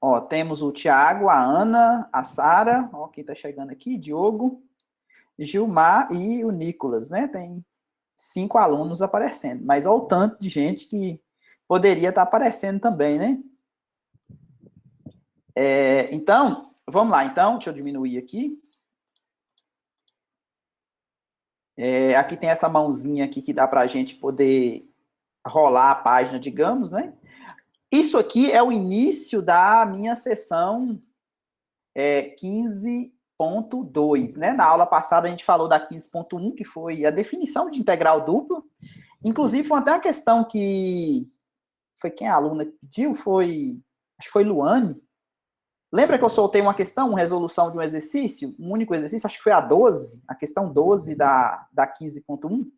Ó, temos o Tiago, a Ana, a Sara, ó, quem tá chegando aqui, Diogo, Gilmar e o Nicolas, né? Tem 5 alunos aparecendo, mas olha o tanto de gente que poderia estar aparecendo também, né? Então, vamos lá, então, deixa eu diminuir aqui. Aqui tem essa mãozinha aqui que dá para a gente poder rolar a página, digamos, né? Isso aqui é o início da minha sessão 15.2, né? Na aula passada a gente falou da 15.1, que foi a definição de integral dupla. Inclusive, foi até a questão que foi quem a aluna pediu, acho que foi Luane. Lembra que eu soltei uma questão, uma resolução de um exercício, um único exercício, acho que foi a 12, a questão 12 da 15.1.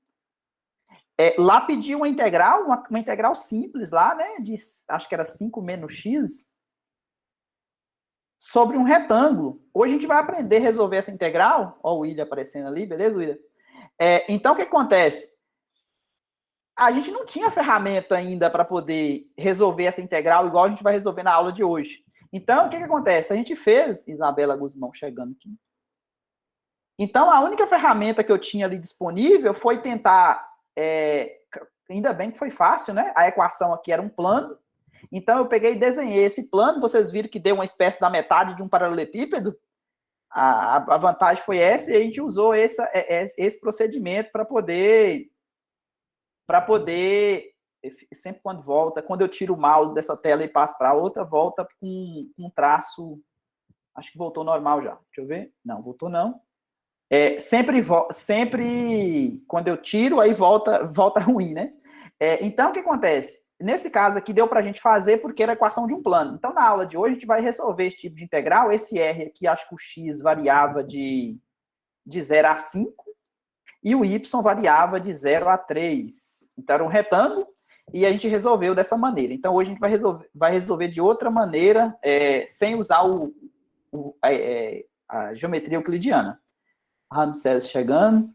Lá pediu uma integral simples lá, né, acho que era 5 menos x, sobre um retângulo. Hoje a gente vai aprender a resolver essa integral. Ó o William aparecendo ali, beleza, William? Então, o que acontece? A gente não tinha ferramenta ainda para poder resolver essa integral igual a gente vai resolver na aula de hoje. Então, o que acontece? A gente fez, Isabela Guzmão chegando aqui. Então, a única ferramenta que eu tinha ali disponível foi tentar, ainda bem que foi fácil, né? A equação aqui era um plano. Então, eu peguei e desenhei esse plano. Vocês viram que deu uma espécie da metade de um paralelepípedo. A vantagem foi essa, e a gente usou esse procedimento para poder, sempre quando eu tiro o mouse dessa tela e passo para outra, volta com um traço, acho que voltou normal já, deixa eu ver, não, voltou não. Sempre quando eu tiro, aí volta ruim, né? Então, o que acontece? Nesse caso aqui, deu para a gente fazer porque era a equação de um plano. Então, na aula de hoje, a gente vai resolver esse tipo de integral. Esse R aqui, acho que o x variava de 0 a 5 e o y variava de 0 a 3. Então, era um retângulo e a gente resolveu dessa maneira. Então, hoje a gente vai resolver de outra maneira, sem usar a geometria euclidiana. Ramsés chegando.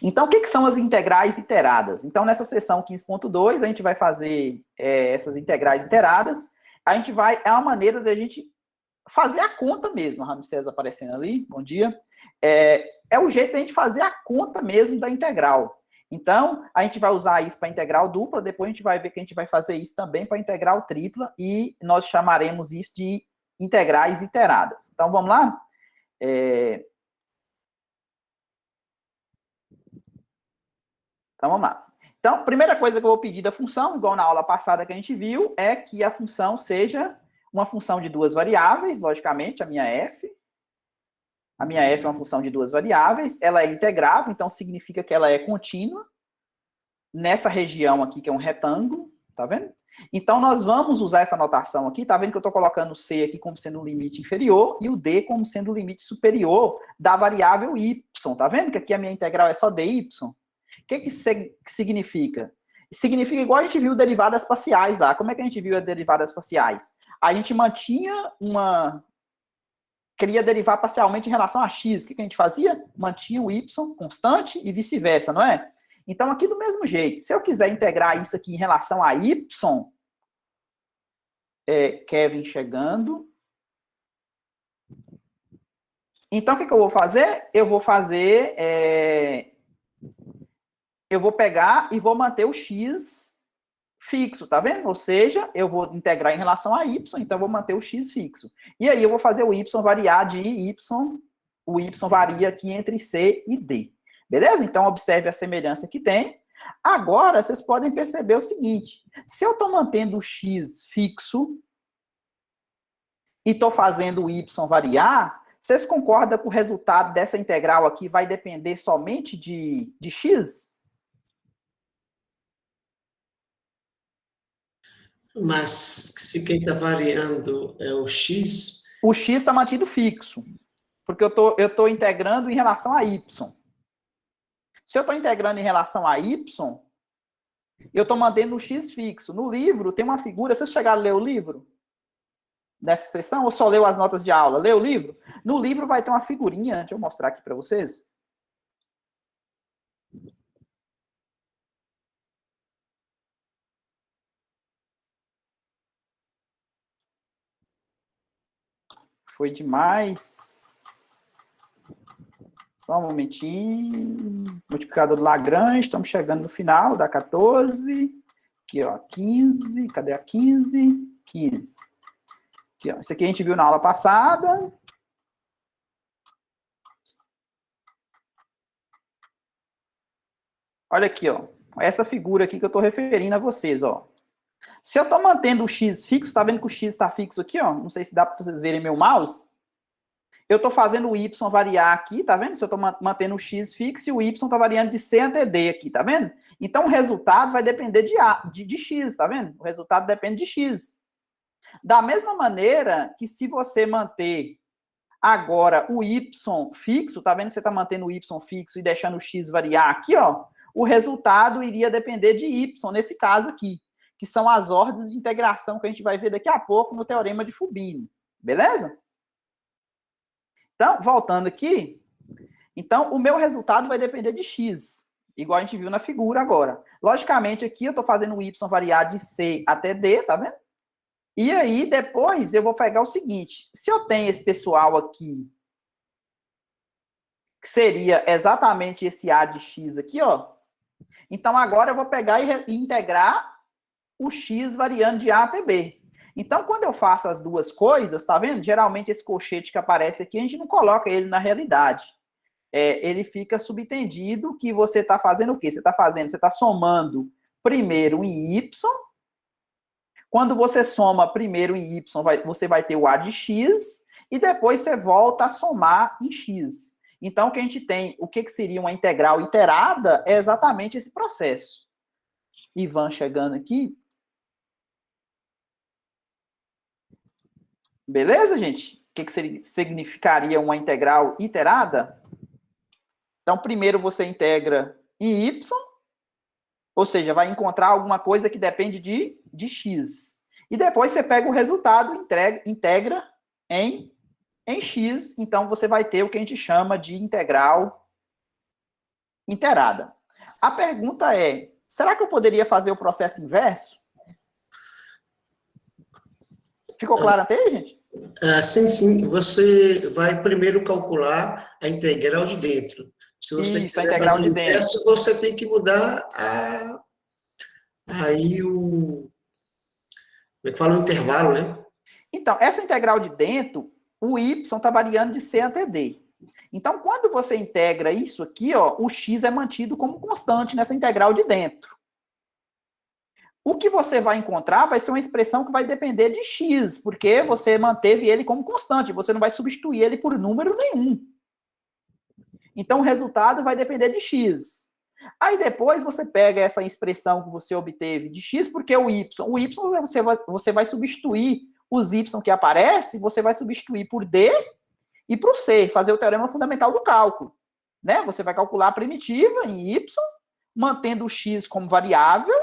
Então, o que são as integrais iteradas? Então, nessa seção 15.2, a gente vai fazer essas integrais iteradas. É uma maneira da gente fazer a conta mesmo. Ramsés aparecendo ali, bom dia. É o jeito da gente fazer a conta mesmo da integral. Então, a gente vai usar isso para integral dupla, depois a gente vai ver que a gente vai fazer isso também para integral tripla, e nós chamaremos isso de integrais iteradas. Então, vamos lá? Então, vamos lá. Então, a primeira coisa que eu vou pedir da função, igual na aula passada que a gente viu, é que a função seja uma função de duas variáveis, logicamente, a minha f. A minha f é uma função de duas variáveis, ela é integrável, então significa que ela é contínua nessa região aqui, que é um retângulo, tá vendo? Então, nós vamos usar essa notação aqui, tá vendo que eu estou colocando o c aqui como sendo o limite inferior e o d como sendo o limite superior da variável y, tá vendo que aqui a minha integral é só dy? O que significa? Significa igual a gente viu derivadas parciais lá. Como é que a gente viu as derivadas parciais? A gente queria derivar parcialmente em relação a x. O que a gente fazia? Mantinha o y constante e vice-versa, não é? Então, aqui do mesmo jeito, se eu quiser integrar isso aqui em relação a y, Kevin chegando. Então, o que eu vou fazer? Eu vou pegar e vou manter o x fixo, tá vendo? Ou seja, eu vou integrar em relação a y, então eu vou manter o x fixo. E aí eu vou fazer o y variar de y, o y varia aqui entre c e d. Beleza? Então, observe a semelhança que tem. Agora, vocês podem perceber o seguinte, se eu estou mantendo o x fixo e estou fazendo o y variar, vocês concordam que o resultado dessa integral aqui vai depender somente de x? Mas se quem está variando é o x... O x está mantido fixo, porque eu estou integrando em relação a y. Se eu estou integrando em relação a y, eu estou mantendo o x fixo. No livro tem uma figura, vocês chegaram a ler o livro? Nessa sessão, ou só leu as notas de aula? Leu o livro? No livro vai ter uma figurinha, deixa eu mostrar aqui para vocês. Foi demais. Só um momentinho. Multiplicador de Lagrange, estamos chegando no final, dá 14. Aqui, ó, 15. Cadê a 15? 15. Aqui, ó. Isso aqui a gente viu na aula passada. Olha aqui, ó. Essa figura aqui que eu estou referindo a vocês, ó. Se eu estou mantendo o x fixo, tá vendo que o x está fixo aqui, ó? Não sei se dá para vocês verem meu mouse. Eu estou fazendo o y variar aqui, tá vendo? Se eu estou mantendo o x fixo e o y está variando de C até D aqui, tá vendo? Então, o resultado vai depender de x, tá vendo? O resultado depende de x. Da mesma maneira que se você manter agora o y fixo, tá vendo? Você está mantendo o y fixo e deixando o x variar aqui, ó. O resultado iria depender de y, nesse caso aqui, que são as ordens de integração que a gente vai ver daqui a pouco no teorema de Fubini. Beleza? Então, voltando aqui, então o meu resultado vai depender de x, igual a gente viu na figura agora. Logicamente, aqui eu estou fazendo o y variar de C até D, tá vendo? E aí, depois, eu vou pegar o seguinte, se eu tenho esse pessoal aqui, que seria exatamente esse A de x aqui, ó, então agora eu vou pegar e integrar o x variando de A até B. Então, quando eu faço as duas coisas, tá vendo? Geralmente esse colchete que aparece aqui, a gente não coloca ele na realidade. Ele fica subentendido que você está fazendo o quê? Você está somando primeiro em y. Quando você soma primeiro em y, você vai ter o A de x, e depois você volta a somar em x. Então, o que a gente tem, o que seria uma integral iterada, é exatamente esse processo. Ivan chegando aqui. Beleza, gente? O que significaria uma integral iterada? Então, primeiro você integra em y, ou seja, vai encontrar alguma coisa que depende de x. E depois você pega o resultado e integra em x. Então, você vai ter o que a gente chama de integral iterada. A pergunta é, será que eu poderia fazer o processo inverso? Ficou claro até aí, gente? Sim, sim. Você vai primeiro calcular a integral de dentro. Se você quiser fazer o inverso, você tem que mudar aí como é que fala? O intervalo, né? Então, essa integral de dentro, o y está variando de C até D. Então, quando você integra isso aqui, ó, o x é mantido como constante nessa integral de dentro. O que você vai encontrar vai ser uma expressão que vai depender de x, porque você manteve ele como constante, você não vai substituir ele por número nenhum. Então, o resultado vai depender de x. Aí, depois, você pega essa expressão que você obteve de x, porque o y você vai substituir os y que aparecem, você vai substituir por d e por c, fazer o teorema fundamental do cálculo. Né? Você vai calcular a primitiva em y, mantendo o x como variável,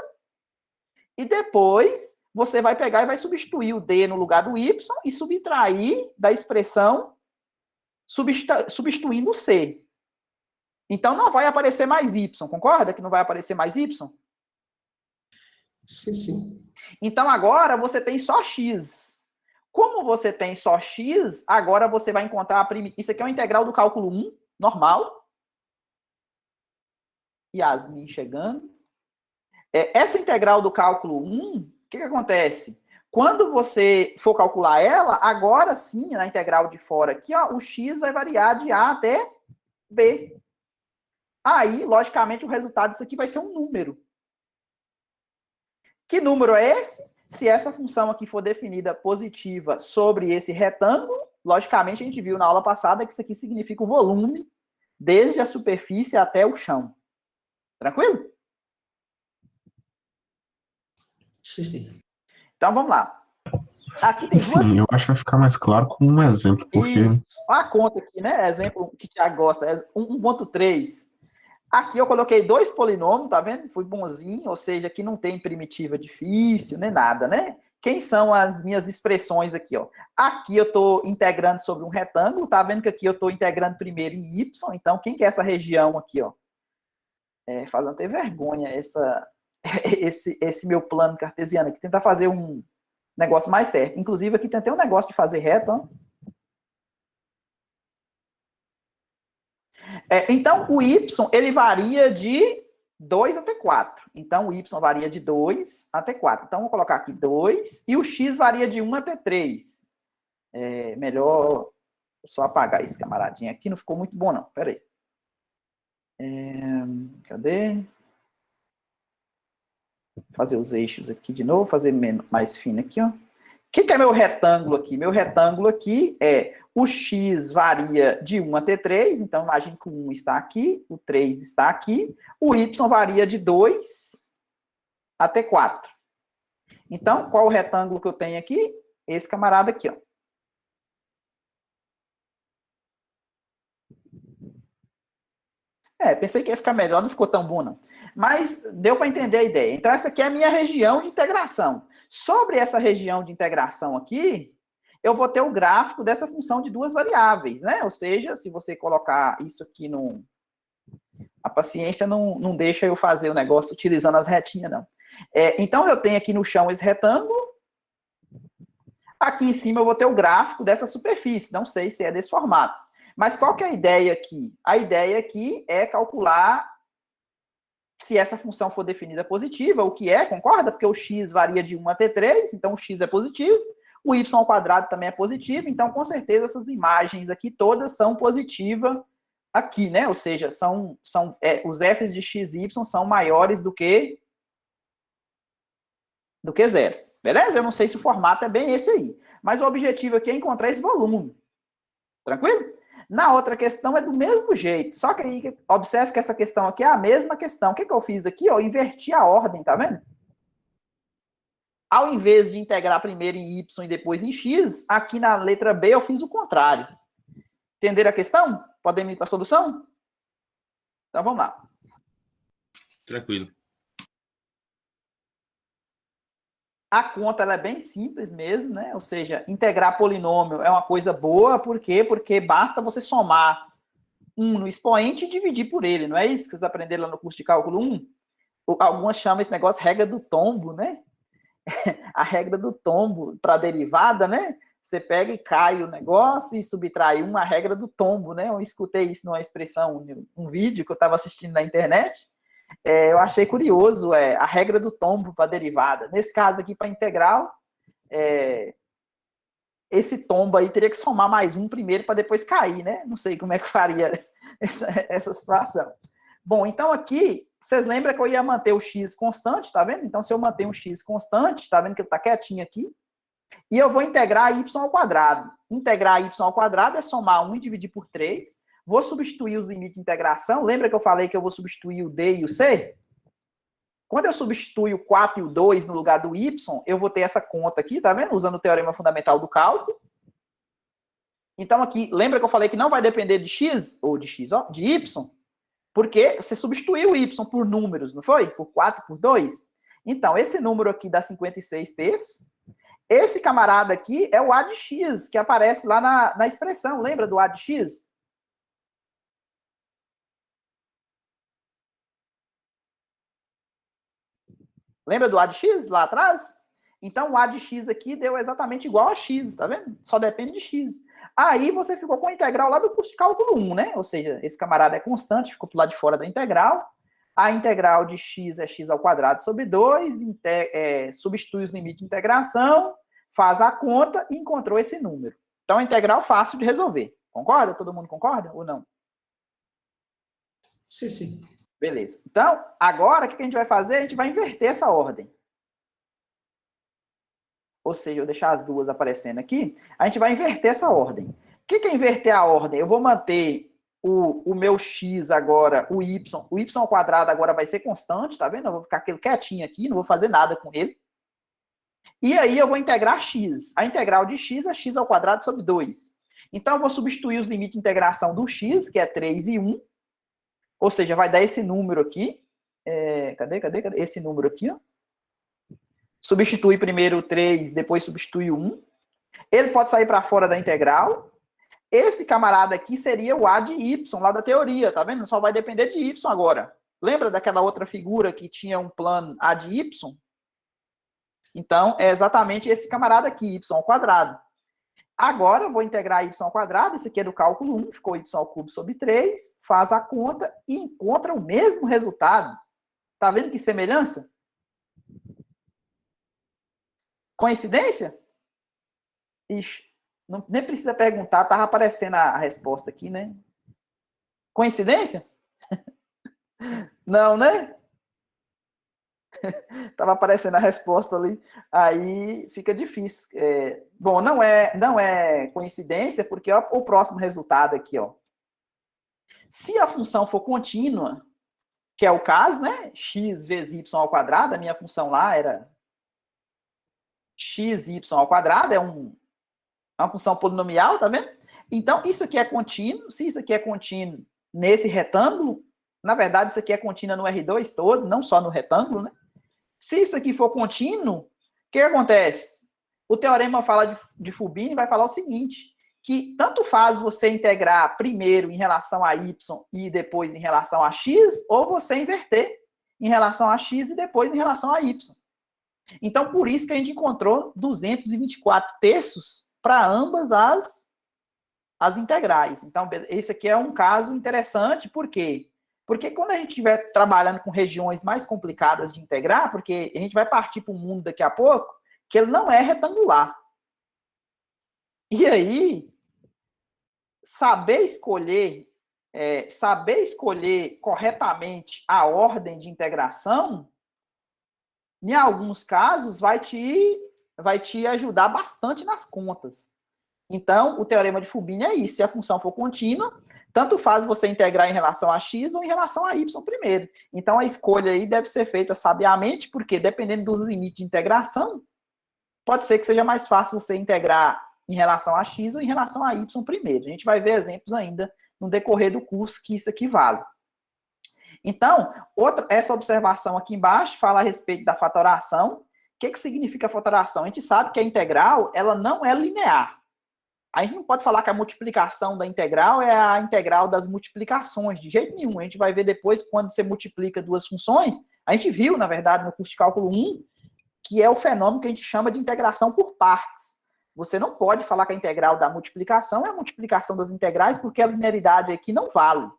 e depois você vai pegar e vai substituir o d no lugar do y e subtrair da expressão substituindo o c. Então, não vai aparecer mais y. Concorda que não vai aparecer mais y? Sim, sim. Então, agora você tem só x. Como você tem só x, agora você vai encontrar a primitiva. Isso aqui é uma integral do cálculo 1, normal. Yasmin chegando. Essa integral do cálculo 1, o que acontece? Quando você for calcular ela, agora sim, na integral de fora aqui, ó, o x vai variar de A até B. Aí, logicamente, o resultado disso aqui vai ser um número. Que número é esse? Se essa função aqui for definida positiva sobre esse retângulo, logicamente, a gente viu na aula passada que isso aqui significa o volume desde a superfície até o chão. Tranquilo? Sim, sim. Então, vamos lá. Aqui tem duas... Sim, eu acho que vai ficar mais claro com um exemplo, porque... Isso. A conta aqui, né? Exemplo que o Thiago gosta, 1.3. Aqui eu coloquei dois polinômios, tá vendo? Fui bonzinho, ou seja, aqui não tem primitiva difícil, nem nada, né? Quem são as minhas expressões aqui, ó? Aqui eu estou integrando sobre um retângulo, tá vendo que aqui eu estou integrando primeiro em y, então quem que é essa região aqui, ó? Fazendo até vergonha esse meu plano cartesiano aqui, tentar fazer um negócio mais certo. Inclusive aqui tem até um negócio de fazer reto, ó. Então, o y, ele varia de 2 até 4. Então, o y varia de 2 até 4. Então, vou colocar aqui 2, e o x varia de 1 até 3. Melhor só apagar esse camaradinho aqui, não ficou muito bom, não. Pera aí. Cadê? Vou fazer os eixos aqui de novo, fazer mais fino aqui, ó. O que é meu retângulo aqui? Meu retângulo aqui é o x varia de 1 até 3, então imagine que o 1 está aqui, o 3 está aqui, o y varia de 2 até 4. Então, qual o retângulo que eu tenho aqui? Esse camarada aqui, ó. Pensei que ia ficar melhor, não ficou tão bom, não. Mas deu para entender a ideia. Então, essa aqui é a minha região de integração. Sobre essa região de integração aqui, eu vou ter o gráfico dessa função de duas variáveis, né? Ou seja, se você colocar isso aqui no... A paciência não deixa eu fazer o negócio utilizando as retinhas, não. Então, eu tenho aqui no chão esse retângulo. Aqui em cima eu vou ter o gráfico dessa superfície. Não sei se é desse formato. Mas qual que é a ideia aqui? A ideia aqui é calcular se essa função for definida positiva, o que é, concorda? Porque o x varia de 1 até 3, então o x é positivo. O y ao quadrado também é positivo, então com certeza essas imagens aqui todas são positivas aqui, né? Ou seja, os f's de x e y são maiores do que 0. Beleza? Eu não sei se o formato é bem esse aí. Mas o objetivo aqui é encontrar esse volume. Tranquilo? Na outra questão é do mesmo jeito. Só que aí, observe que essa questão aqui é a mesma questão. O que eu fiz aqui? Eu inverti a ordem, tá vendo? Ao invés de integrar primeiro em y e depois em x, aqui na letra B eu fiz o contrário. Entenderam a questão? Podemos ir para a solução? Então vamos lá. Tranquilo. A conta ela é bem simples mesmo, né? Ou seja, integrar polinômio é uma coisa boa, por quê? Porque basta você somar 1 no expoente e dividir por ele, não é isso que vocês aprenderam lá no curso de cálculo 1? Algumas chamam esse negócio regra do tombo, né? A regra do tombo para a derivada, né? Você pega e cai o negócio e subtrai a regra do tombo, né? Eu escutei isso numa expressão, um vídeo que eu estava assistindo na internet. Eu achei curioso, a regra do tombo para a derivada. Nesse caso aqui, para integral, esse tombo aí teria que somar mais 1 primeiro para depois cair, né? Não sei como é que faria essa situação. Bom, então aqui, vocês lembram que eu ia manter o x constante, tá vendo? Então, se eu manter um x constante, tá vendo que ele tá quietinho aqui? E eu vou integrar y ao quadrado. Integrar y ao quadrado é somar 1 e dividir por 3. Vou substituir os limites de integração. Lembra que eu falei que eu vou substituir o d e o c? Quando eu substituir o 4 e o 2 no lugar do y, eu vou ter essa conta aqui, tá vendo? Usando o teorema fundamental do cálculo. Então aqui, lembra que eu falei que não vai depender de x, ou de x, ó, de y? Porque você substituiu o y por números, não foi? Por 4, por 2. Então, esse número aqui dá 56 terços. Esse camarada aqui é o a de x, que aparece lá na expressão. Lembra do a de x? Lembra do a de x lá atrás? Então, o a de x aqui deu exatamente igual a x, tá vendo? Só depende de x. Aí você ficou com a integral lá do curso de cálculo 1, né? Ou seja, esse camarada é constante, ficou pro lado de fora da integral. A integral de x é x ao quadrado sobre 2, substitui os limites de integração, faz a conta e encontrou esse número. Então, a integral fácil de resolver. Concorda? Todo mundo concorda ou não? Sim, sim. Beleza. Então, agora, o que a gente vai fazer? A gente vai inverter essa ordem. Ou seja, eu deixar as duas aparecendo aqui, a gente vai inverter essa ordem. O que é inverter a ordem? Eu vou manter o meu x agora, o y ao quadrado agora vai ser constante, tá vendo? Eu vou ficar aquele quietinho aqui, não vou fazer nada com ele. E aí eu vou integrar x. A integral de x é x ao quadrado sobre 2. Então, eu vou substituir os limites de integração do x, que é 3 e 1. Ou seja, vai dar esse número aqui. Cadê? Esse número aqui, ó. Substitui primeiro o 3, depois substitui o 1. Ele pode sair para fora da integral. Esse camarada aqui seria o a de y, lá da teoria, tá vendo? Só vai depender de y agora. Lembra daquela outra figura que tinha um plano a de y? Então, é exatamente esse camarada aqui, y ao quadrado. Agora, eu vou integrar y ao quadrado, esse aqui é do cálculo 1, ficou y ao cubo sobre 3, faz a conta e encontra o mesmo resultado. Tá vendo que semelhança? Coincidência? Ixi, não, nem precisa perguntar, estava aparecendo a resposta aqui, né? Coincidência? Não, né? Estava aparecendo a resposta ali, aí fica difícil. Bom, não é coincidência, porque ó, o próximo resultado aqui, ó. Se a função for contínua, que é o caso, né? X vezes y ao quadrado, a minha função lá era xy ao quadrado, é uma função polinomial, tá vendo? Então, isso aqui é contínuo. Se isso aqui é contínuo nesse retângulo, na verdade, isso aqui é contínuo no R2 todo, não só no retângulo, né? Se isso aqui for contínuo, o que acontece? O teorema de Fubini vai falar o seguinte, que tanto faz você integrar primeiro em relação a y e depois em relação a x, ou você inverter em relação a x e depois em relação a y. Então, por isso que a gente encontrou 224 terços para ambas as integrais. Então, esse aqui é um caso interessante, por quê? Porque quando a gente estiver trabalhando com regiões mais complicadas de integrar, porque a gente vai partir para um mundo daqui a pouco, que ele não é retangular. E aí, saber escolher corretamente a ordem de integração, em alguns casos, vai te ajudar bastante nas contas. Então, o teorema de Fubini é isso. Se a função for contínua, tanto faz você integrar em relação a x ou em relação a y primeiro. Então, a escolha aí deve ser feita sabiamente, porque dependendo dos limites de integração, pode ser que seja mais fácil você integrar em relação a x ou em relação a y primeiro. A gente vai ver exemplos ainda no decorrer do curso que isso aqui vale. Então, essa observação aqui embaixo fala a respeito da fatoração. O que significa fatoração? A gente sabe que a integral ela não é linear. A gente não pode falar que a multiplicação da integral é a integral das multiplicações, de jeito nenhum. A gente vai ver depois, quando você multiplica duas funções, a gente viu, na verdade, no curso de cálculo 1, que é o fenômeno que a gente chama de integração por partes. Você não pode falar que a integral da multiplicação é a multiplicação das integrais, porque a linearidade aqui não vale.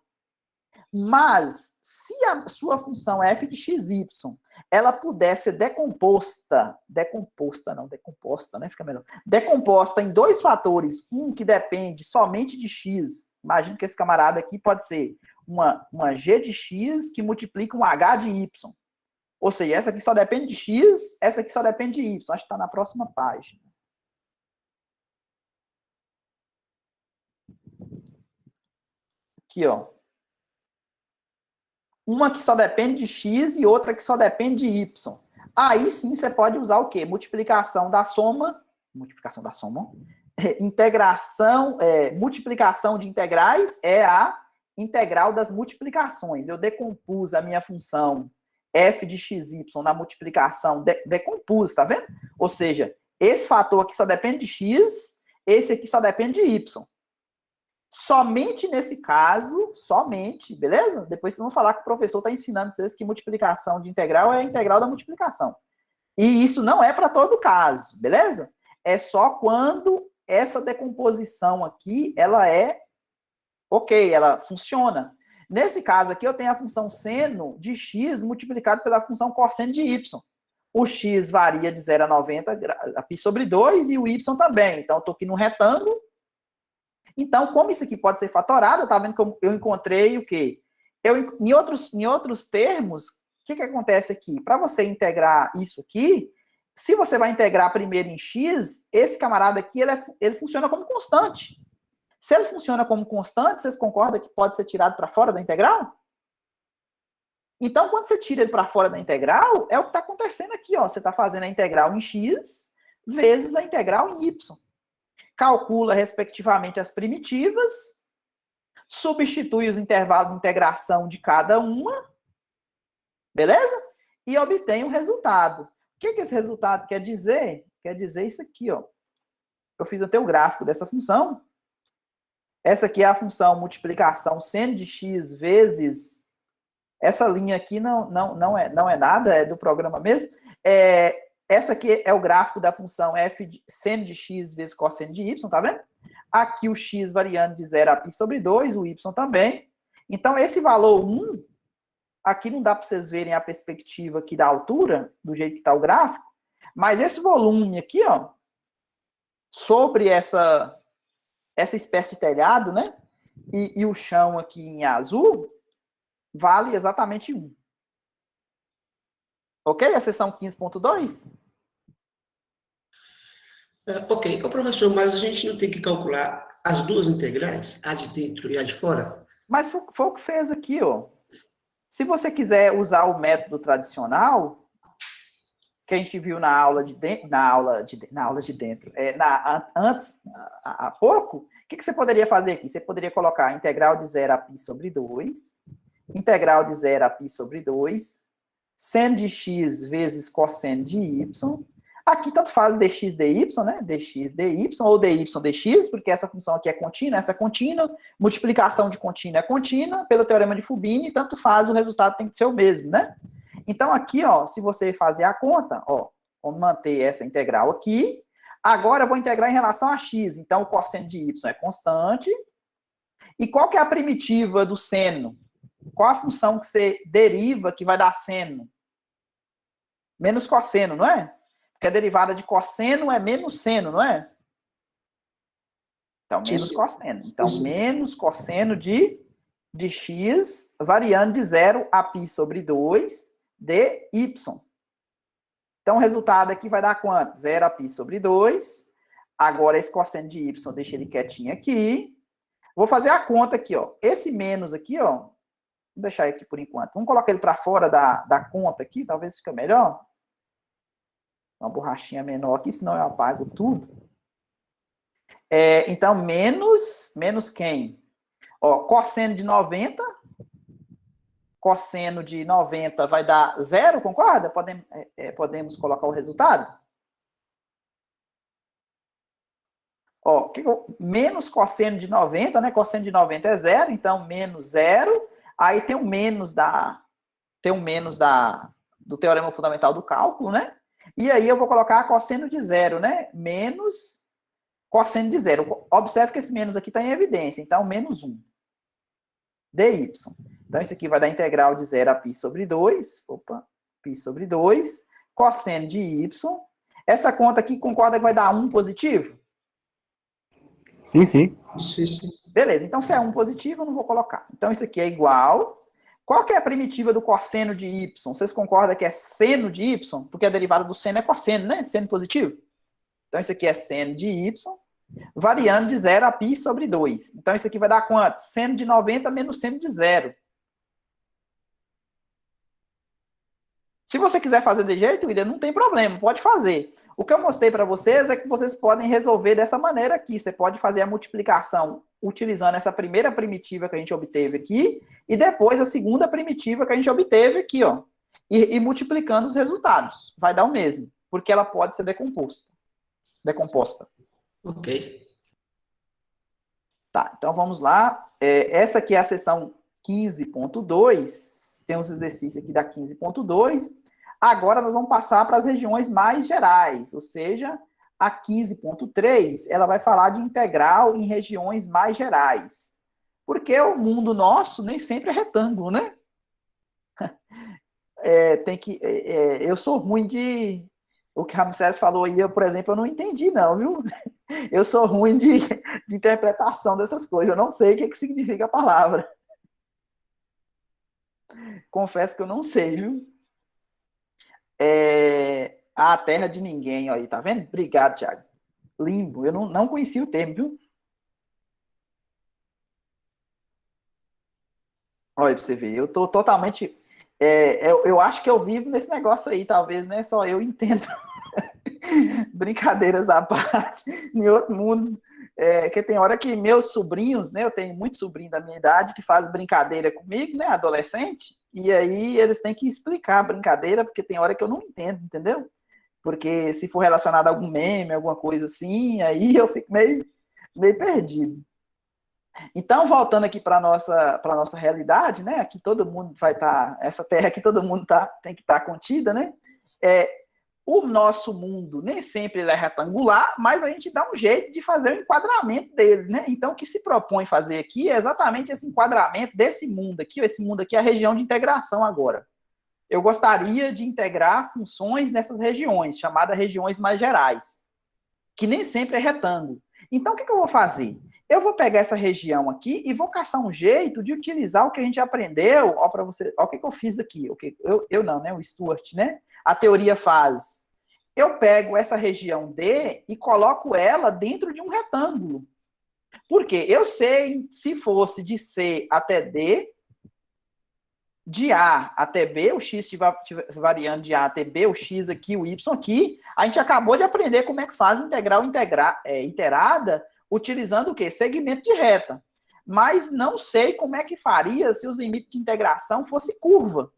Mas, se a sua função f de xy, ela puder ser decomposta, né, fica melhor, decomposta em dois fatores, um que depende somente de x, imagina que esse camarada aqui pode ser uma g de x que multiplica um h de y, ou seja, essa aqui só depende de x, essa aqui só depende de y, acho que está na próxima página. Aqui, ó. Uma que só depende de x e outra que só depende de y. Aí sim você pode usar o quê? Multiplicação da soma, multiplicação de integrais é a integral das multiplicações. Eu decompus a minha função f de xy na multiplicação, decompus, tá vendo? Ou seja, esse fator aqui só depende de x, esse aqui só depende de y. Somente nesse caso, beleza? Depois vocês vão falar que o professor está ensinando vocês que multiplicação de integral é a integral da multiplicação. E isso não é para todo caso, beleza? É só quando essa decomposição aqui, ela é ok, ela funciona. Nesse caso aqui, eu tenho a função seno de x multiplicado pela função cosseno de y. O x varia de 0 a 90 a π sobre 2 e o y também. Então, eu estou aqui no retângulo. Então, como isso aqui pode ser fatorado, tá vendo que eu encontrei o quê? Em outros termos, o que acontece aqui? Para você integrar isso aqui, se você vai integrar primeiro em x, esse camarada aqui, ele funciona como constante. Se ele funciona como constante, vocês concordam que pode ser tirado para fora da integral? Então, quando você tira ele para fora da integral, é o que está acontecendo aqui, ó. Você está fazendo a integral em x vezes a integral em y. Calcula, respectivamente, as primitivas, substitui os intervalos de integração de cada uma, beleza? E obtém um resultado. O que esse resultado quer dizer? Quer dizer isso aqui, ó. Eu fiz até o gráfico dessa função. Essa aqui é a função multiplicação seno de x vezes... Essa linha aqui não é nada, é do programa mesmo. essa aqui é o gráfico da função f de seno de x vezes cosseno de y, tá vendo? Aqui o x variando de 0 a π sobre 2, o y também. Então, esse valor 1, aqui não dá para vocês verem a perspectiva aqui da altura, do jeito que está o gráfico, mas esse volume aqui, ó, sobre essa espécie de telhado, né? E o chão aqui em azul, vale exatamente 1. Ok? A seção 15.2? Ok. Professor, mas a gente não tem que calcular as duas integrais, a de dentro e a de fora? Mas foi o que fez aqui, ó. Se você quiser usar o método tradicional, que a gente viu na aula de dentro, antes, há pouco, o que você poderia fazer aqui? Você poderia colocar integral de 0 a π sobre 2, integral de 0 a π sobre 2, seno de x vezes cosseno de y. Aqui tanto faz dx dy, né? dx dy ou dy dx, porque essa função aqui é contínua, essa é contínua, multiplicação de contínua é contínua, pelo teorema de Fubini, tanto faz, o resultado tem que ser o mesmo, né? Então aqui, ó, se você fazer a conta, ó, vamos manter essa integral aqui. Agora eu vou integrar em relação a x, então o cosseno de y é constante. E qual que é a primitiva do seno? Qual a função que você deriva que vai dar seno? Menos cosseno, não é? Porque a derivada de cosseno é menos seno, não é? Então, menos cosseno. Então, menos cosseno de x variando de 0 a π sobre 2 de y. Então, o resultado aqui vai dar quanto? 0 a π sobre 2. Agora, esse cosseno de y, deixa ele quietinho aqui. Vou fazer a conta aqui, ó. Esse menos aqui, ó. Vou deixar aqui por enquanto. Vamos colocar ele para fora da conta aqui, talvez fique melhor. Uma borrachinha menor aqui, senão eu apago tudo. Então, menos quem? Ó, cosseno de 90. Cosseno de 90 vai dar 0, concorda? Podemos colocar o resultado? Ó, menos cosseno de 90, né? Cosseno de 90 é 0, então menos 0. Aí tem um menos do teorema fundamental do cálculo, né? E aí eu vou colocar cosseno de 0, né? Menos cosseno de 0. Observe que esse menos aqui está em evidência. Então, menos 1. dy. Então, isso aqui vai dar integral de 0 a π sobre 2. Opa, π sobre 2. Cosseno de y. Essa conta aqui concorda que vai dar 1 positivo? Sim, sim. Sim. Beleza, então se é 1 positivo, eu não vou colocar. Então, isso aqui é igual. Qual que é a primitiva do cosseno de y? Vocês concordam que é seno de y? Porque a derivada do seno é cosseno, né? Seno positivo. Então, isso aqui é seno de y, variando de 0 a π sobre 2. Então, isso aqui vai dar quanto? Seno de 90 menos seno de 0. Se você quiser fazer de jeito, William, não tem problema, pode fazer. O que eu mostrei para vocês é que vocês podem resolver dessa maneira aqui. Você pode fazer a multiplicação utilizando essa primeira primitiva que a gente obteve aqui e depois a segunda primitiva que a gente obteve aqui, ó. E multiplicando os resultados. Vai dar o mesmo, porque ela pode ser decomposta. Ok. Tá, então vamos lá. Essa aqui é a seção 15.2. Tem uns exercícios aqui da 15.2. Agora nós vamos passar para as regiões mais gerais, ou seja, a 15.3, ela vai falar de integral em regiões mais gerais. Porque o mundo nosso nem sempre é retângulo, né? Eu sou ruim de... O que Ramsés falou aí, por exemplo, eu não entendi não, viu? Eu sou ruim de interpretação dessas coisas, eu não sei o que significa a palavra. Confesso que eu não sei, viu? A terra de ninguém, ó, aí, tá vendo? Obrigado, Thiago. Limbo, eu não conhecia o termo, viu? Olha pra você ver, eu tô totalmente... eu acho que eu vivo nesse negócio aí, talvez, né? Só eu entendo. Brincadeiras à parte, em outro mundo. Que tem hora que meus sobrinhos, né? Eu tenho muitos sobrinhos da minha idade que fazem brincadeira comigo, né? Adolescente. E aí eles têm que explicar a brincadeira, porque tem hora que eu não entendo, entendeu? Porque se for relacionado a algum meme, alguma coisa assim, aí eu fico meio perdido. Então, voltando aqui para a nossa realidade, né? Aqui todo mundo vai estar, essa terra aqui todo mundo tem que estar contida, né? O nosso mundo nem sempre ele é retangular, mas a gente dá um jeito de fazer o enquadramento dele, né? Então, o que se propõe fazer aqui é exatamente esse enquadramento desse mundo aqui. Esse mundo aqui é a região de integração agora. Eu gostaria de integrar funções nessas regiões, chamadas regiões mais gerais, que nem sempre é retângulo. Então, o que eu vou fazer? Eu vou pegar essa região aqui e vou caçar um jeito de utilizar o que a gente aprendeu. Ó, para você, ó, o que eu fiz aqui. Eu não, né? O Stuart, né? A teoria faz. Eu pego essa região D e coloco ela dentro de um retângulo. Por quê? Eu sei, se fosse de C até D, de A até B, o X variando de A até B, o X aqui, o Y aqui, a gente acabou de aprender como é que faz integral iterada, utilizando o quê? Segmento de reta. Mas não sei como é que faria se os limites de integração fosse curva.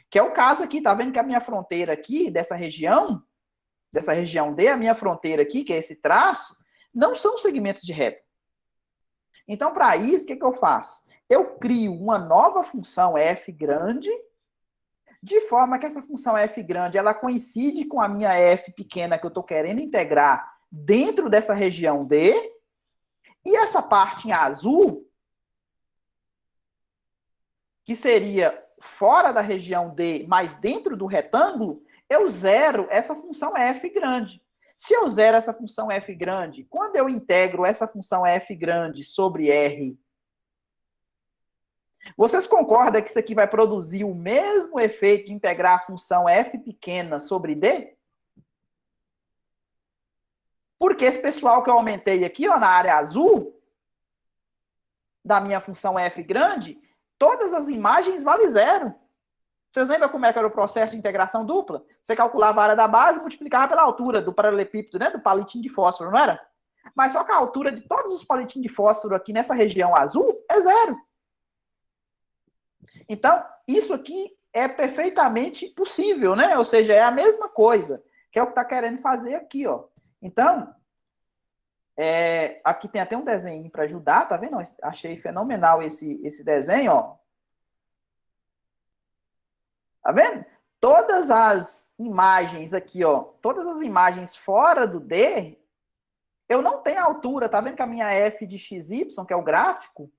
Que é o caso aqui, tá vendo que a minha fronteira aqui, dessa região D, a minha fronteira aqui, que é esse traço, não são segmentos de reta. Então, para isso, o que eu faço? Eu crio uma nova função f grande, de forma que essa função f grande, ela coincide com a minha f pequena que eu estou querendo integrar dentro dessa região D, e essa parte em azul, que seria fora da região D, mas dentro do retângulo, eu zero essa função f grande. Se eu zero essa função f grande, quando eu integro essa função f grande sobre R, vocês concordam que isso aqui vai produzir o mesmo efeito de integrar a função f pequena sobre D? Porque esse pessoal que eu aumentei aqui, ó, na área azul, da minha função f grande, todas as imagens valem zero. Vocês lembram como é que era o processo de integração dupla? Você calculava a área da base e multiplicava pela altura do paralelepípedo, né? Do palitinho de fósforo, não era? Mas só que a altura de todos os palitinhos de fósforo aqui nessa região azul é zero. Então, isso aqui é perfeitamente possível, né? Ou seja, é a mesma coisa, que é o que está querendo fazer aqui, ó. Então, aqui tem até um desenho para ajudar, tá vendo? Achei fenomenal esse desenho, ó. Tá vendo? Todas as imagens aqui, ó, todas as imagens fora do D, eu não tenho altura, tá vendo que a minha f de xy, que é o gráfico,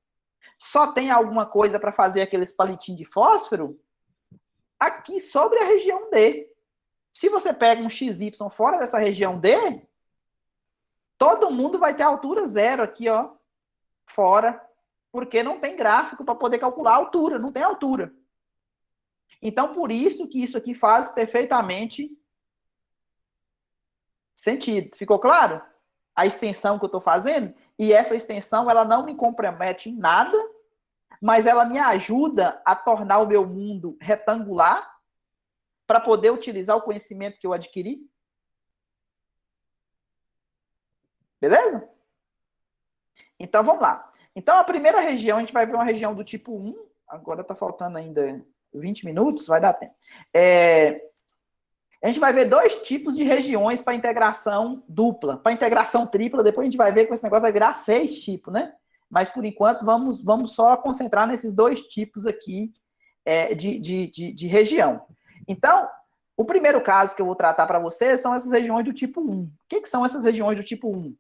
só tem alguma coisa para fazer aqueles palitinhos de fósforo aqui sobre a região D. Se você pega um xy fora dessa região D, todo mundo vai ter altura zero aqui, ó, fora, porque não tem gráfico para poder calcular a altura, não tem altura. Então, por isso que isso aqui faz perfeitamente sentido. Ficou claro? A extensão que eu estou fazendo? E essa extensão, ela não me compromete em nada, mas ela me ajuda a tornar o meu mundo retangular para poder utilizar o conhecimento que eu adquiri. Beleza? Então, vamos lá. Então, a primeira região, a gente vai ver uma região do tipo 1. Agora está faltando ainda 20 minutos, vai dar tempo. A gente vai ver dois tipos de regiões para integração dupla. Para integração tripla, depois a gente vai ver que esse negócio vai virar 6 tipos, né? Mas, por enquanto, vamos só concentrar nesses dois tipos aqui de região. Então, o primeiro caso que eu vou tratar para vocês são essas regiões do tipo 1. O que são essas regiões do tipo 1?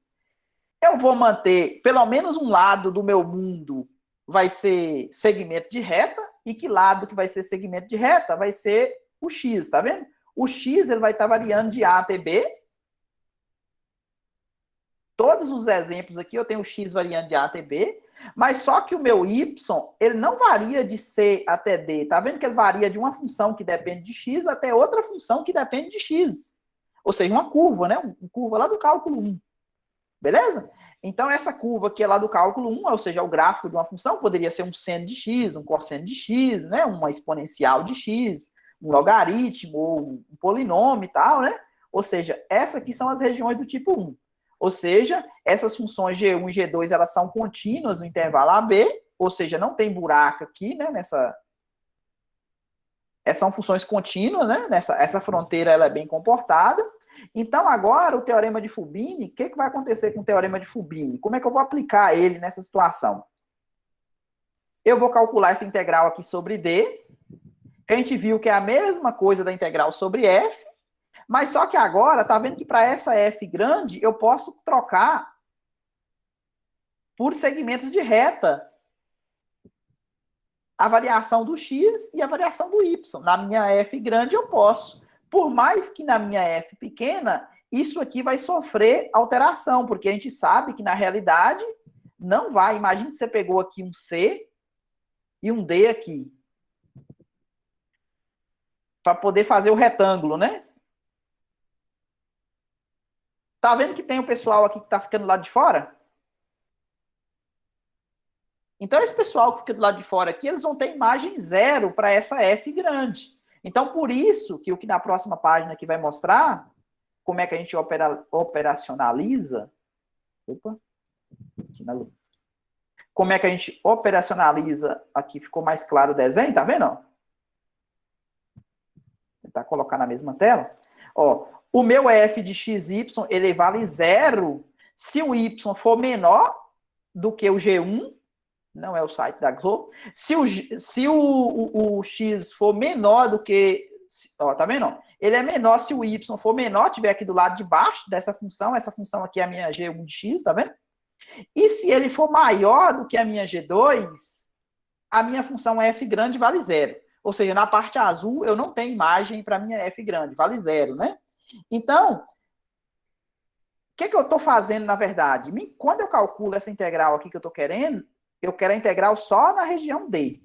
Eu vou manter, pelo menos um lado do meu mundo vai ser segmento de reta, e que lado que vai ser segmento de reta vai ser o X, tá vendo? O X ele vai estar variando de A até B. Todos os exemplos aqui eu tenho o X variando de A até B, mas só que o meu Y, ele não varia de C até D. Tá vendo que ele varia de uma função que depende de X até outra função que depende de X. Ou seja, uma curva, né? Uma curva lá do cálculo 1. Beleza? Então, essa curva aqui é lá do cálculo 1, ou seja, o gráfico de uma função poderia ser um seno de x, um cosseno de x, né? Uma exponencial de x, um logaritmo, ou um polinômio e tal, né? Ou seja, essas aqui são as regiões do tipo 1. Ou seja, essas funções G1 e G2, elas são contínuas no intervalo AB, ou seja, não tem buraco aqui, né? Essas são funções contínuas, né? Essa fronteira ela é bem comportada. Então, agora, o teorema de Fubini, o que vai acontecer com o teorema de Fubini? Como é que eu vou aplicar ele nessa situação? Eu vou calcular essa integral aqui sobre D, que a gente viu que é a mesma coisa da integral sobre F, Mas só que agora, tá vendo que para essa f grande, eu posso trocar por segmentos de reta a variação do x e a variação do y. Na minha f grande, eu posso. Por mais que na minha f pequena, isso aqui vai sofrer alteração, porque a gente sabe que, na realidade, não vai. Imagina que você pegou aqui um C e um D aqui, para poder fazer o retângulo, né? Tá vendo que tem o pessoal aqui que tá ficando lá de fora? Então, esse pessoal que fica do lado de fora aqui, eles vão ter imagem zero para essa f grande. Então, por isso que o que na próxima página aqui vai mostrar como é que a gente operacionaliza. Opa, aqui na luz. Como é que a gente operacionaliza, aqui ficou mais claro o desenho, tá vendo? Vou tentar colocar na mesma tela. Ó, o meu f de xy, ele vale zero se o y for menor do que o G1, não é o site da Globo, se o x for menor do que, ó, tá vendo? Ele é menor se o y for menor, tiver aqui do lado de baixo dessa função, essa função aqui é a minha G1 de x, tá vendo? E se ele for maior do que a minha G2, a minha função f grande vale zero. Ou seja, na parte azul eu não tenho imagem para a minha f grande, vale zero, né? Então, o que eu estou fazendo, na verdade? Quando eu calculo essa integral aqui que eu estou querendo, eu quero a integral só na região D.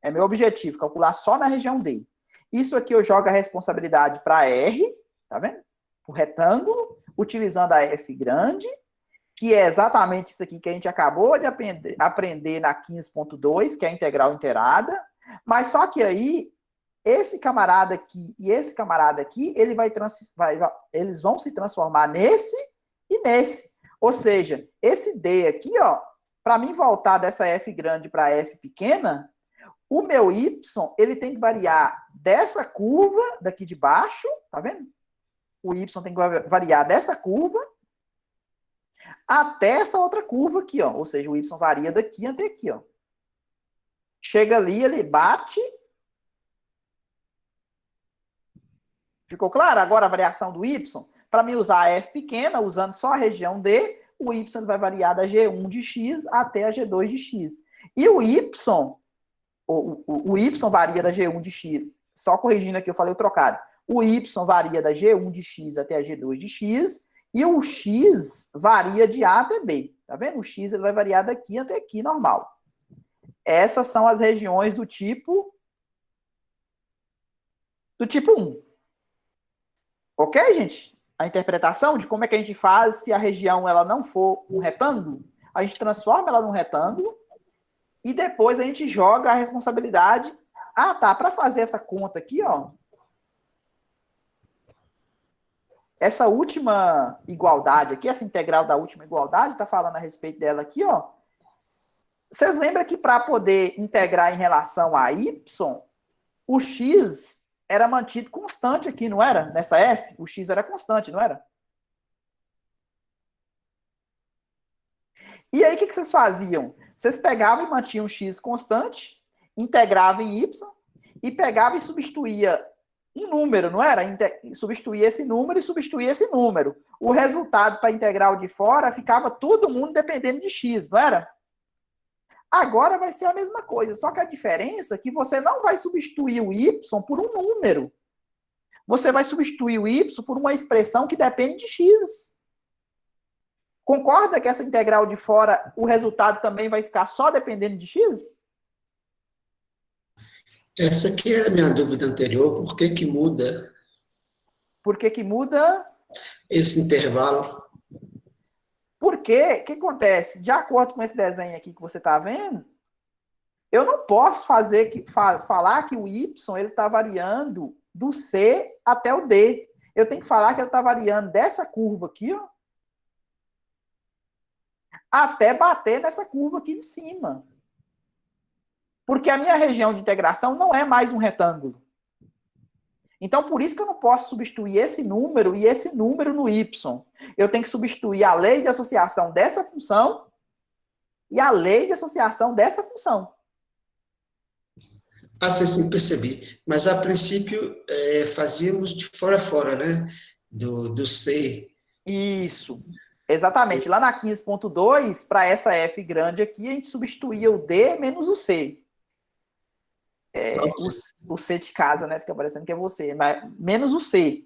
É meu objetivo, calcular só na região D. Isso aqui eu jogo a responsabilidade para R, tá vendo? O retângulo, utilizando a f grande, que é exatamente isso aqui que a gente acabou de aprender na 15.2, que é a integral inteirada. Mas só que aí, esse camarada aqui e esse camarada aqui, eles vão se transformar nesse e nesse. Ou seja, esse D aqui, ó, para mim voltar dessa f grande para f pequena, o meu y, ele tem que variar dessa curva daqui de baixo, tá vendo? O y tem que variar dessa curva até essa outra curva aqui, ó. Ou seja, o y varia daqui até aqui, ó. Chega ali, ele bate. Ficou claro? Agora a variação do y, para mim usar a f pequena, usando só a região D, o y vai variar da G1 de x até a G2 de x. E o y varia da G1 de x, só corrigindo aqui, eu falei o trocado. O y varia da G1 de x até a G2 de x, e o x varia de A até B. Tá vendo? O x ele vai variar daqui até aqui, normal. Essas são as regiões do tipo 1. Ok, gente? A interpretação de como é que a gente faz se a região ela não for um retângulo, a gente transforma ela num retângulo e depois a gente joga a responsabilidade. Ah, tá, para fazer essa conta aqui, ó, essa última igualdade aqui, essa integral da última igualdade, está falando a respeito dela aqui, ó. Vocês lembram que para poder integrar em relação a y, o x era mantido constante aqui, não era? Nessa f, o x era constante, não era? E aí, o que vocês faziam? Vocês pegavam e mantinham o x constante, integravam em y, e pegavam e substituía um número, não era? Substituía esse número e substituía esse número. O resultado para a integral de fora ficava todo mundo dependendo de x, não era? Agora vai ser a mesma coisa, só que a diferença é que você não vai substituir o y por um número. Você vai substituir o y por uma expressão que depende de x. Concorda que essa integral de fora, o resultado também vai ficar só dependendo de x? Essa aqui era a minha dúvida anterior, por que que muda? Por que que muda? Esse intervalo. Porque, o que acontece? De acordo com esse desenho aqui que você está vendo, eu não posso falar que o y está variando do C até o D. Eu tenho que falar que ele está variando dessa curva aqui, ó, até bater nessa curva aqui de cima. Porque a minha região de integração não é mais um retângulo. Então, por isso que eu não posso substituir esse número e esse número no y. Eu tenho que substituir a lei de associação dessa função e a lei de associação dessa função. Ah, sim, percebi. Mas, a princípio, fazíamos de fora a fora, né? Do C. Isso. Exatamente. Lá na 15.2, para essa F grande aqui, a gente substituía o D menos o C. O C de casa, né? Fica parecendo que é você, mas menos o C,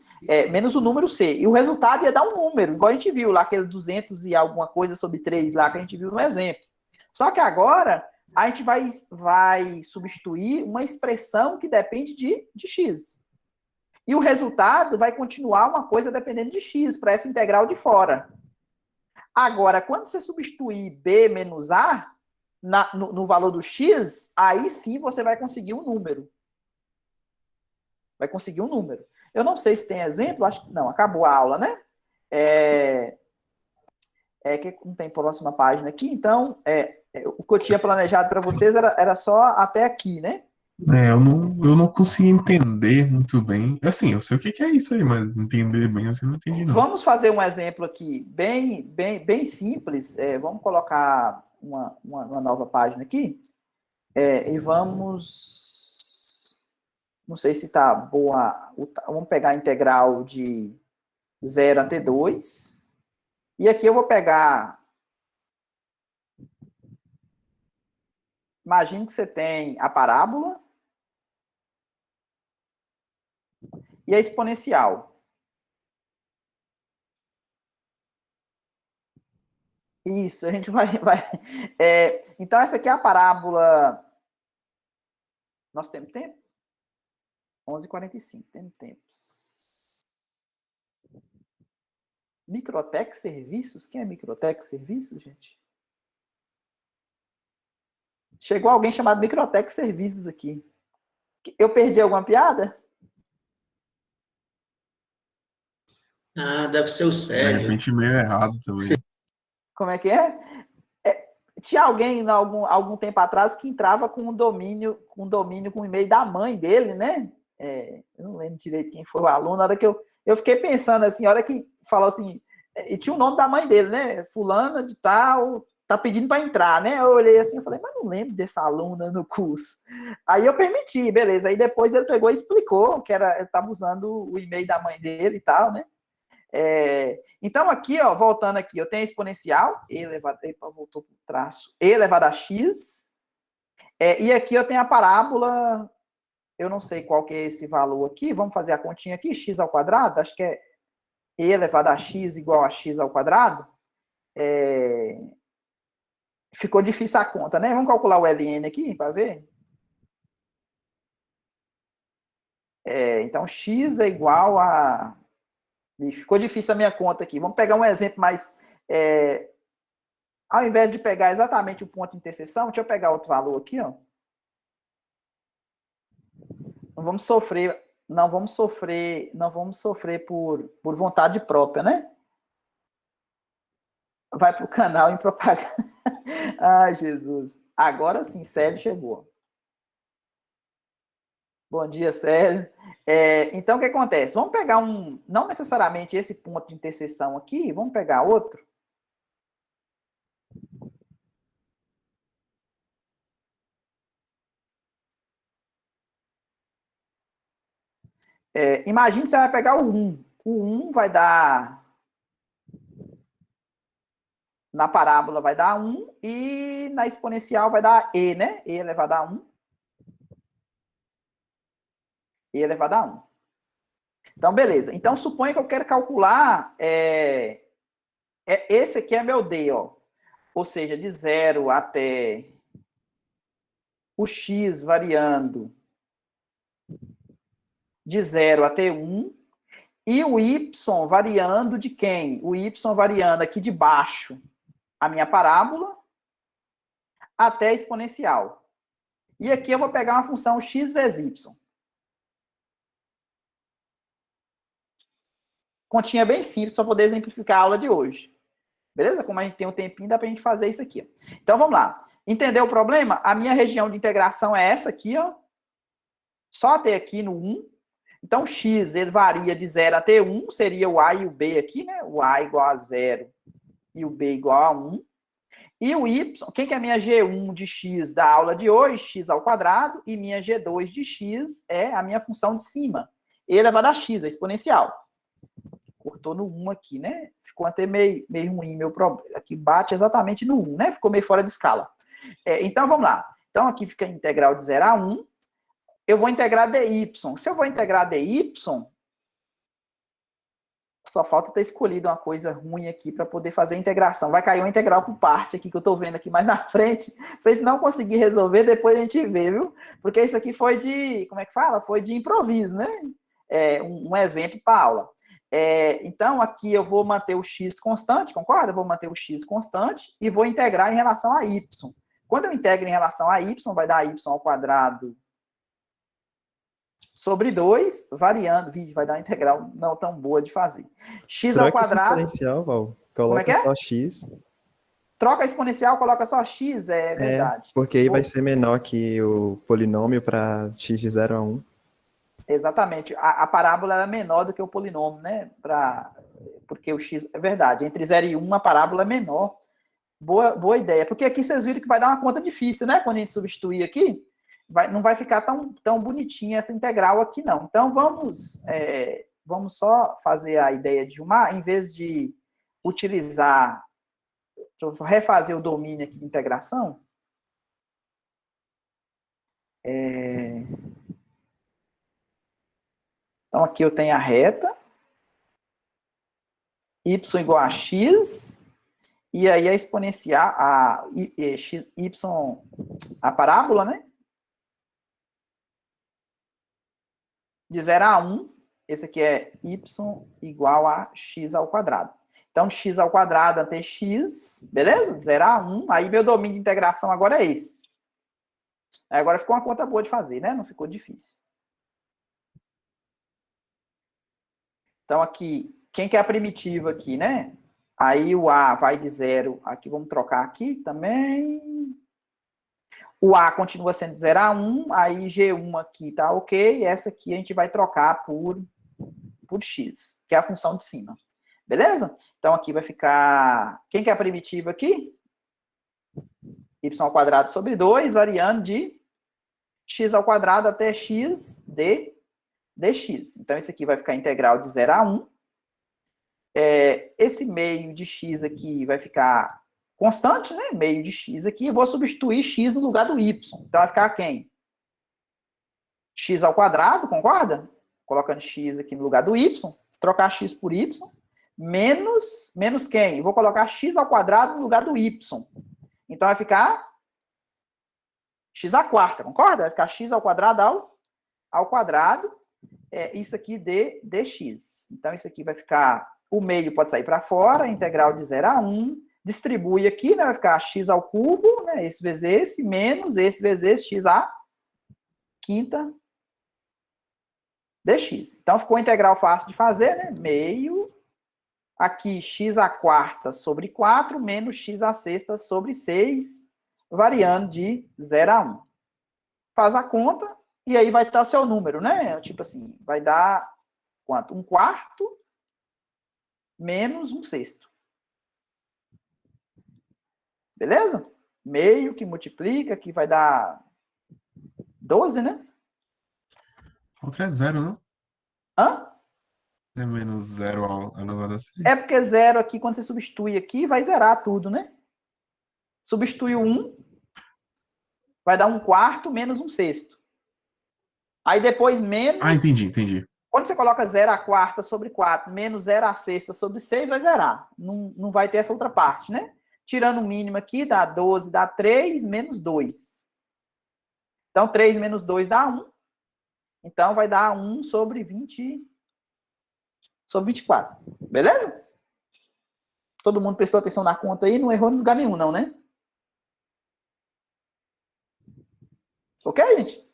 menos o número C. E o resultado ia dar um número, igual a gente viu lá, aquele 200 e alguma coisa sobre 3 lá, que a gente viu no exemplo. Só que agora, a gente vai substituir uma expressão que depende de x. E o resultado vai continuar uma coisa dependendo de x, para essa integral de fora. Agora, quando você substituir b menos a, no valor do x, aí sim você vai conseguir um número. Vai conseguir um número. Eu não sei se tem exemplo, acho que não, acabou a aula, né? Que não tem próxima página aqui, então, o que eu tinha planejado para vocês era só até aqui, né? Eu não consegui entender muito bem. Assim, eu sei o que que é isso aí, mas entender bem assim, eu não entendi, não. Vamos fazer um exemplo aqui bem simples. Vamos colocar uma nova página aqui. E vamos... Não sei se está boa... Vamos pegar a integral de 0 até 2. E aqui eu vou pegar... Imagine que você tem a parábola e a exponencial. Isso, a gente vai... então, essa aqui é a parábola... Nós temos tempo? 11h45, temos tempo. Microtech Serviços? Quem é Microtech Serviços, gente? Chegou alguém chamado Microtech Serviços aqui. Eu perdi alguma piada? Ah, deve ser o De Célio. repente, meio errado também. Como é que é? Tinha alguém, algum tempo atrás, que entrava com um domínio com o e-mail da mãe dele, né? Eu não lembro direito quem foi o aluno. Na hora que eu fiquei pensando assim, a hora que falou assim, e tinha o nome da mãe dele, né? Fulana de tal, tá pedindo para entrar, né? Eu olhei assim e falei, mas não lembro dessa aluna no curso. Aí eu permiti, beleza. Aí depois ele pegou e explicou que ele estava usando o e-mail da mãe dele e tal, né? Então, aqui, ó, voltando aqui, eu tenho a exponencial, e elevado, voltou para o traço, e elevado a x, e aqui eu tenho a parábola, eu não sei qual que é esse valor aqui, vamos fazer a continha aqui, x ao quadrado, acho que é e elevado a x igual a x ao quadrado. Ficou difícil a conta, né? Vamos calcular o ln aqui, para ver. Então, x é igual a... Ficou difícil a minha conta aqui. Vamos pegar um exemplo mais... Ao invés de pegar exatamente o ponto de interseção, deixa eu pegar outro valor aqui, ó. Não vamos sofrer por vontade própria, né? Vai para o canal em propaganda. Ai, Jesus. Agora sim, Célio chegou. Bom dia, Célio. Então, o que acontece? Vamos pegar não necessariamente esse ponto de interseção aqui, vamos pegar outro. Imagine que você vai pegar o 1. O 1 vai dar... Na parábola vai dar 1 e na exponencial vai dar e, né? E elevado a 1. E elevado a 1. Então, beleza. Então, suponha que eu quero calcular... esse aqui é meu D, ó. Ou seja, de 0 até o x variando de 0 até 1, e o y variando de quem? O y variando aqui de baixo, a minha parábola, até a exponencial. E aqui eu vou pegar uma função x vezes y. Continha bem simples para poder exemplificar a aula de hoje. Beleza? Como a gente tem um tempinho, dá para a gente fazer isso aqui. Então, vamos lá. Entendeu o problema? A minha região de integração é essa aqui, ó. Só até aqui no 1. Então, x, ele varia de 0 até 1, seria o a e o b aqui, né? O a igual a 0 e o b igual a 1. E o y, quem que é minha G1 de x da aula de hoje? X ao quadrado. E minha G2 de x é a minha função de cima. E elevado a x, a exponencial. Cortou no 1 aqui, né? Ficou até meio ruim meu problema. Aqui bate exatamente no 1, né? Ficou meio fora de escala. Então, vamos lá. Então, aqui fica a integral de 0 a 1. Eu vou integrar dy. Se eu vou integrar dy, só falta ter escolhido uma coisa ruim aqui para poder fazer a integração. Vai cair uma integral por parte aqui, que eu estou vendo aqui mais na frente. Se a gente não conseguir resolver, depois a gente vê, viu? Porque isso aqui foi de, como é que fala? Foi de improviso, né? Um exemplo para a aula. Então, aqui eu vou manter o x constante, concorda? Eu vou manter o x constante e vou integrar em relação a y. Quando eu integro em relação a y, vai dar y ao quadrado sobre 2, variando, vai dar uma integral não tão boa de fazer. X ao quadrado... Exponencial, Val. Como é que é? Só x. Troca a exponencial, coloca só x, é verdade. Porque aí vai ser menor que o polinômio para x de 0 a 1. Exatamente. A parábola é menor do que o polinômio, né? Porque o x... É verdade. Entre 0 e 1, a parábola é menor. Boa ideia. Porque aqui vocês viram que vai dar uma conta difícil, né? Quando a gente substituir aqui, não vai ficar tão bonitinha essa integral aqui, não. Então, vamos só fazer a ideia de em vez de utilizar... Deixa eu refazer o domínio aqui de integração. Então, aqui eu tenho a reta, y igual a x, e aí a exponencial, a parábola, né? De 0 a 1, esse aqui é y igual a x ao quadrado. Então, x ao quadrado até x, beleza? De 0 a 1, aí meu domínio de integração agora é esse. Agora ficou uma conta boa de fazer, né? Não ficou difícil. Então, aqui, quem que é a primitiva aqui, né? Aí o a vai de 0, aqui vamos trocar aqui também. O a continua sendo de 0 a 1, aí G1 aqui tá ok, essa aqui a gente vai trocar por x, que é a função de cima. Beleza? Então, aqui vai ficar... Quem que é a primitiva aqui? Y ao quadrado sobre 2, variando de x ao quadrado até x de dx. Então, esse aqui vai ficar integral de 0 a 1. Esse meio de x aqui vai ficar constante, né? Meio de x aqui. Eu vou substituir x no lugar do y. Então, vai ficar quem? X ao quadrado, concorda? Colocando x aqui no lugar do y. Trocar x por y. Menos quem? Eu vou colocar x ao quadrado no lugar do y. Então, vai ficar x à quarta, concorda? Vai ficar x ao quadrado ao quadrado. Isso aqui de dx. Então, isso aqui vai ficar... O meio pode sair para fora, integral de 0 a 1. Distribui aqui, né? Vai ficar x ao cubo, né? Esse vezes esse, menos esse vezes esse, x à quinta dx. Então, ficou integral fácil de fazer, né? Meio... Aqui, x à quarta sobre 4, menos x à sexta sobre 6, variando de 0 a 1. Faz a conta, e aí vai estar o seu número, né? Tipo assim, vai dar quanto? 1/4 menos 1/6. Beleza? Meio que multiplica, que vai dar 12, né? Outra é 0, não? Hã? É menos 0 elevado a 6. É porque 0 aqui, quando você substitui aqui, vai zerar tudo, né? Substitui o 1, vai dar 1/4 menos 1/6. Aí depois menos... Ah, entendi. Quando você coloca 0 à quarta sobre 4, menos 0 à sexta sobre 6, vai zerar. Não vai ter essa outra parte, né? Tirando o mínimo aqui, dá 12, dá 3, menos 2. Então, 3 menos 2 dá 1. Então, vai dar 1 sobre 20... sobre 24. Beleza? Todo mundo prestou atenção na conta aí, não errou em lugar nenhum, não, né? Ok, gente?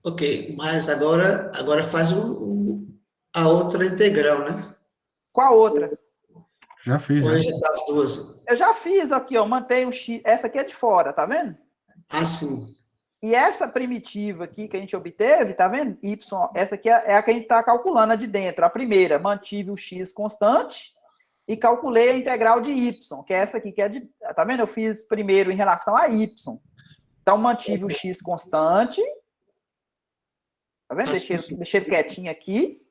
Ok, mas agora faz a outra integral, né? Qual outra? Já fiz, Ou já. já tá as duas? Eu já fiz aqui, ó, mantém o x. Essa aqui é de fora, tá vendo? Ah, sim. E essa primitiva aqui que a gente obteve, tá vendo? Y, essa aqui é a que a gente tá calculando, a de dentro. A primeira, mantive o x constante e calculei a integral de y, que é essa aqui, que é de... Tá vendo? Eu fiz primeiro em relação a y. Então, mantive o x constante. Tá vendo? Deixei ele quietinho aqui.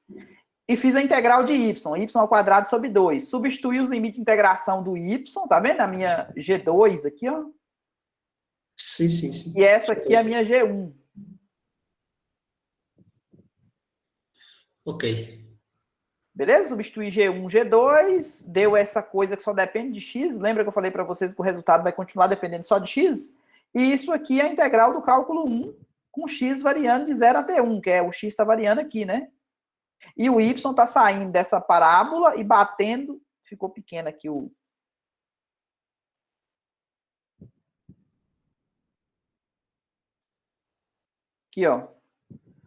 E fiz a integral de y ao quadrado sobre 2. Substituí os limites de integração do y, tá vendo? A minha G2 aqui, ó. Sim, sim, sim. E essa aqui é a minha G1. Ok. Beleza? Substituí G1, G2, deu essa coisa que só depende de x. Lembra que eu falei para vocês que o resultado vai continuar dependendo só de x? E isso aqui é a integral do cálculo 1, com x variando de 0 até 1, que é o x está variando aqui, né? E o y está saindo dessa parábola e batendo... Ficou pequeno aqui o... Aqui, ó.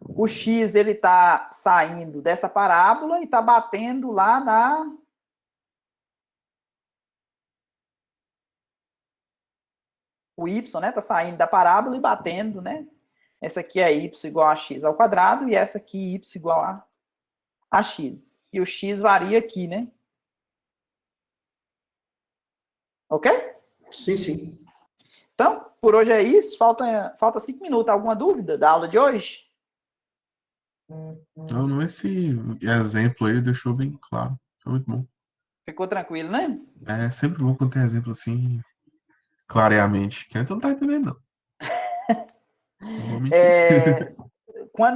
O x, ele está saindo dessa parábola e está batendo lá na... O y, né? Está saindo da parábola e batendo, né? Essa aqui é y igual a x ao quadrado e essa aqui y igual a x. E o x varia aqui, né? Ok? Sim, sim. Então, por hoje é isso. Falta 5 minutos. Alguma dúvida da aula de hoje? Não, esse exemplo aí deixou bem claro. Foi muito bom. Ficou tranquilo, né? É sempre bom quando tem exemplo assim, clareamente. Que antes eu não tá entendendo, não. Não vou mentir.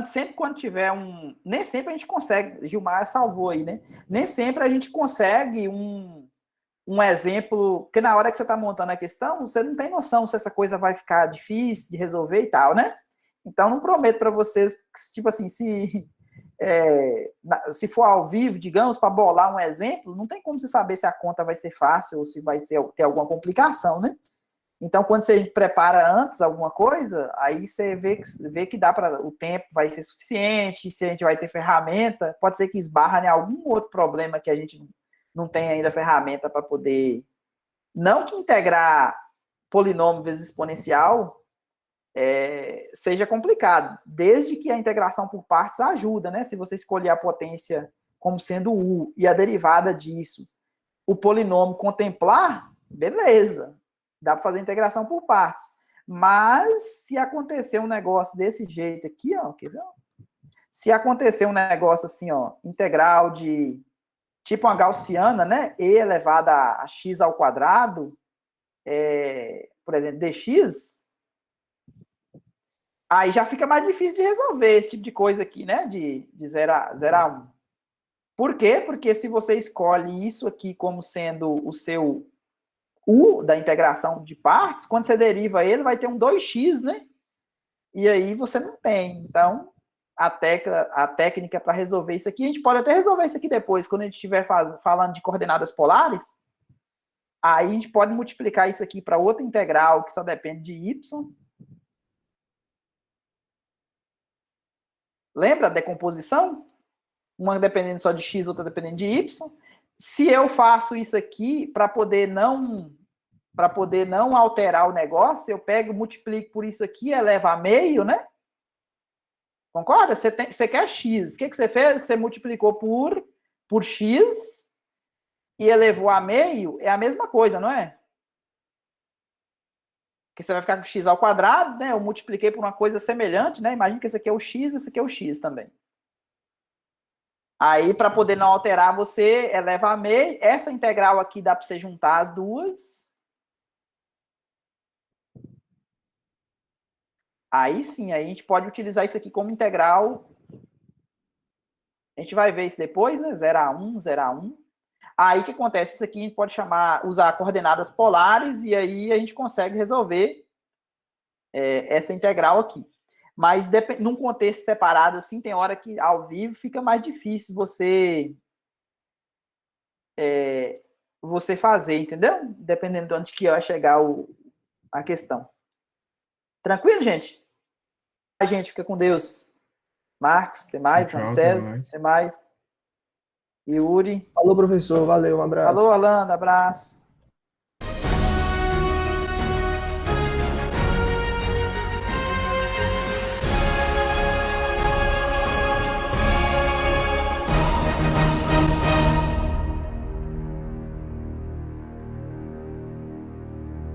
Sempre quando tiver um... Nem sempre a gente consegue... Gilmar salvou aí, né? Nem sempre a gente consegue um exemplo... Porque na hora que você está montando a questão, você não tem noção se essa coisa vai ficar difícil de resolver e tal, né? Então, não prometo para vocês, tipo assim, se for ao vivo, digamos, para bolar um exemplo, não tem como você saber se a conta vai ser fácil ou se vai ter alguma complicação, né? Então, quando você prepara antes alguma coisa, aí você vê que dá para o tempo vai ser suficiente, se a gente vai ter ferramenta, pode ser que esbarra em algum outro problema que a gente não tem ainda ferramenta para poder... Não que integrar polinômio vezes exponencial seja complicado, desde que a integração por partes ajuda, né? Se você escolher a potência como sendo u e a derivada disso, o polinômio contemplar, beleza, dá para fazer integração por partes. Mas se acontecer um negócio desse jeito aqui, ó, quer ver? Se acontecer um negócio assim, ó, integral de tipo uma gaussiana, né? E elevado a x ao quadrado, por exemplo, dx, aí já fica mais difícil de resolver esse tipo de coisa aqui, né? De 0 a 1. Por quê? Porque se você escolhe isso aqui como sendo o seu u da integração de partes, quando você deriva ele, vai ter um 2x, né? E aí você não tem. Então, a técnica para resolver isso aqui, a gente pode até resolver isso aqui depois, quando a gente estiver falando de coordenadas polares, aí a gente pode multiplicar isso aqui para outra integral que só depende de y. Lembra a decomposição? Uma dependendo só de x, outra dependendo de y. Se eu faço isso aqui para poder não alterar o negócio, eu pego, multiplico por isso aqui, elevo a meio, né? Concorda? Você quer x. O que você fez? Você multiplicou por x e elevou a meio. É a mesma coisa, não é? Porque você vai ficar com x ao quadrado, né? Eu multipliquei por uma coisa semelhante, né? Imagina que esse aqui é o x, esse aqui é o x também. Aí, para poder não alterar, você eleva a meio. Essa integral aqui dá para você juntar as duas. Aí sim, aí a gente pode utilizar isso aqui como integral. A gente vai ver isso depois, né? 0 a 1, 0 a 1. Aí o que acontece? Isso aqui a gente pode usar coordenadas polares e aí a gente consegue resolver essa integral aqui. Mas num contexto separado, assim, tem hora que ao vivo fica mais difícil você fazer, entendeu? Dependendo de onde que vai chegar a questão. Tranquilo, gente? A gente fica com Deus. Marcos, tem mais? Ramsés, tem mais? Yuri. Falou, professor. Valeu, um abraço. Falou, Orlando, abraço.